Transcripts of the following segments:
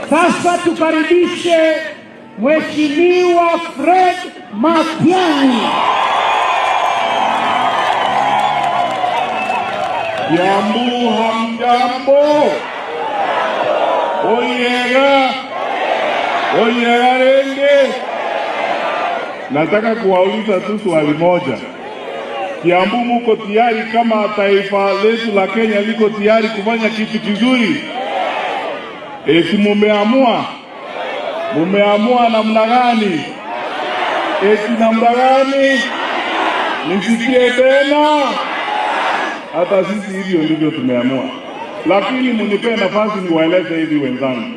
Sasa tukaribishe Mheshimiwa Fred Matiang'i. Kiambu hamjambo. Oyega renge. Nataka kuwauliza tu swali moja. Kiambu muko tayari kama taifa letu la Kenya liko tayari kufanya kitu kizuri? Eti mumeamua namna gani? Eti namna gani? Nisikie tena. Hata sisi hivyo ndivyo tumeamua. Lakini mnipe nafasi niwaeleze hivi wenzangu.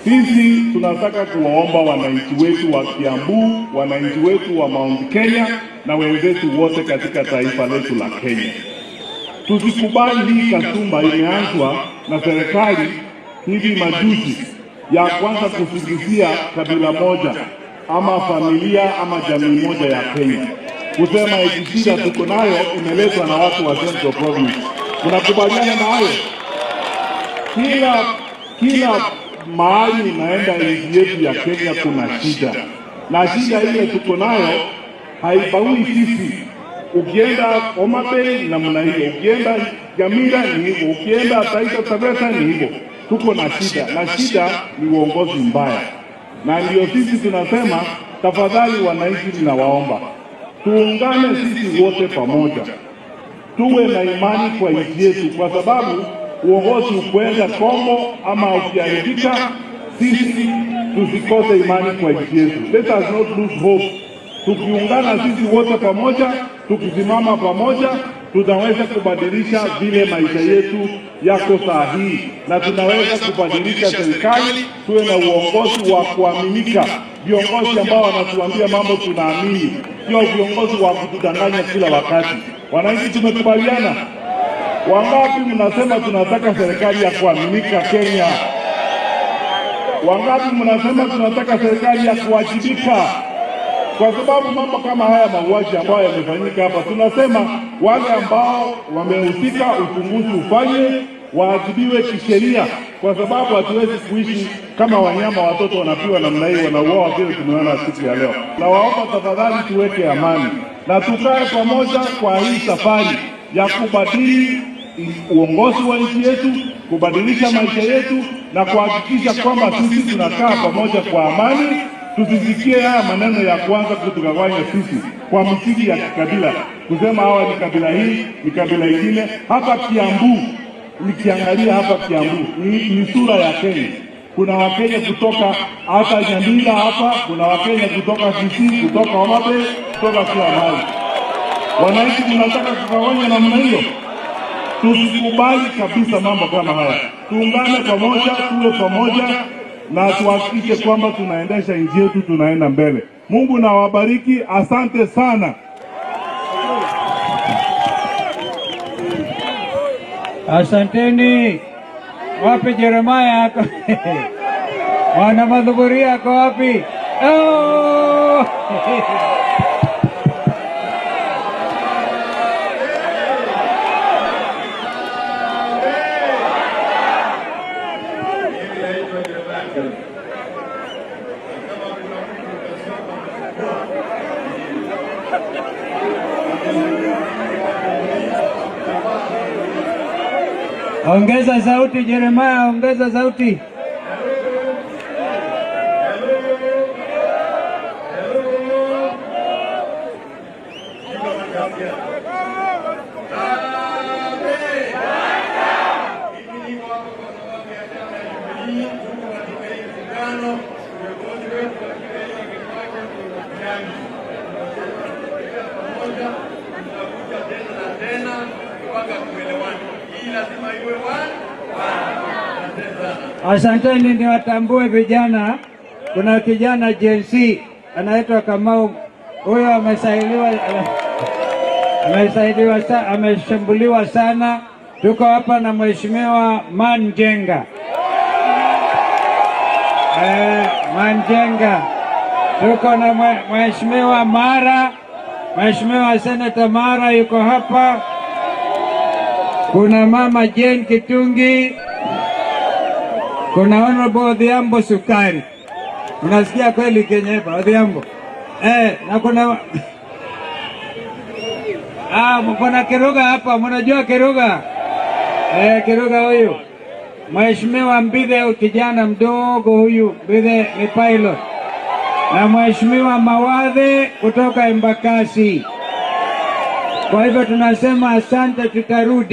Sisi tunataka kuwaomba wananchi wetu wa Kiambu, wananchi wetu wa Mount Kenya na wenzetu wote katika taifa letu la Kenya. Tusikubali hii kasumba imeanzwa na serikali hivi majuzi ya kwanza kusikizia kabila moja ama familia ama jamii moja ya Kenya. Kusema shida tuko nayo imeletwa na watu wa Central Province. Tunakubaliana na hayo? Kila mahali unaenda nchi yetu ya Kenya kuna shida. Na shida ile tuko nayo haibagui sisi. Ukienda Homa Bay namna hiyo, ukienda Nyamira ni hivyo, ukienda Taita Taveta ni hivyo. Tuko na shida, na shida ni uongozi mbaya. Na ndio sisi tunasema tafadhali wananchi, ninawaomba tuungane sisi wote pamoja, tuwe na imani kwa nchi yetu, kwa sababu uongozi ukwenda Kongo ama ukiharibika, sisi tusikose imani kwa nchi yetu. Let us not lose hope. Tukiungana sisi wote pamoja, tukisimama pamoja, tunaweza kubadilisha vile maisha yetu yako sahihi, na tunaweza kubadilisha serikali, tuwe na uongozi wa kuaminika, viongozi ambao wanatuambia mambo tunaamini, sio viongozi wa kutudanganya kila wakati. Wananchi, tumekubaliana? Wangapi mnasema tunataka serikali ya kuaminika Kenya? Wangapi mnasema tunataka serikali ya kuwajibika? Kwa sababu mambo kama haya mauaji ambayo yamefanyika hapa, tunasema wale ambao wamehusika uchunguzi ufanye, waadhibiwe kisheria, kwa sababu hatuwezi kuishi kama wanyama, watoto wanapiwa namna hii, wanauawa vile tumeona siku ya leo. Na waomba tafadhali tuweke amani na tukae pamoja kwa hii safari ya kubadili uongozi wa nchi yetu, kubadilisha maisha yetu na kuhakikisha kwamba sisi tunakaa pamoja kwa amani. Tusisikie haya maneno ya kwanza kutugawanya sisi kwa msingi ya kikabila, kusema hawa ni kabila hii, ni kabila ingine. Hapa Kiambu, nikiangalia hapa Kiambu ni sura ya Kenya. Kuna Wakenya kutoka hata Nyamira hapa, kuna Wakenya kutoka Kisii, kutoka Homa Bay, kutoka kila mahali. Wananchi tunataka kugawanya namna hiyo? Tusikubali kabisa mambo kama haya. Tuungane pamoja, tuwe pamoja na tuhakikishe kwamba tunaendesha nchi yetu, tunaenda mbele. Mungu na wabariki. Asante sana. Asanteni. Wapi Jeremiah ako? Wana madhuburia ako wapi? Oh! Ongeza sauti Jeremiah, ongeza sauti. Asanteni, niwatambue vijana. Kuna kijana Gen Z anaitwa Kamau. Huyo ameshambuliwa sana. Tuko hapa na Mheshimiwa Manjenga. Manjenga. Tuko na Mheshimiwa Mara. Mheshimiwa Senator Mara yuko hapa. Kuna Mama Jane Kitungi. kuna Honorable Odhiambo Sukari. Unasikia kweli Kenya hapa Odhiambo? Na kuna Keruga hapa, mnajua Keruga? Keruga huyu. Mheshimiwa Mbithe, kijana mdogo huyu, Mbithe ni pilot. Na Mheshimiwa Mawadhe kutoka Embakasi. Kwa hivyo tunasema asante, tutarudi.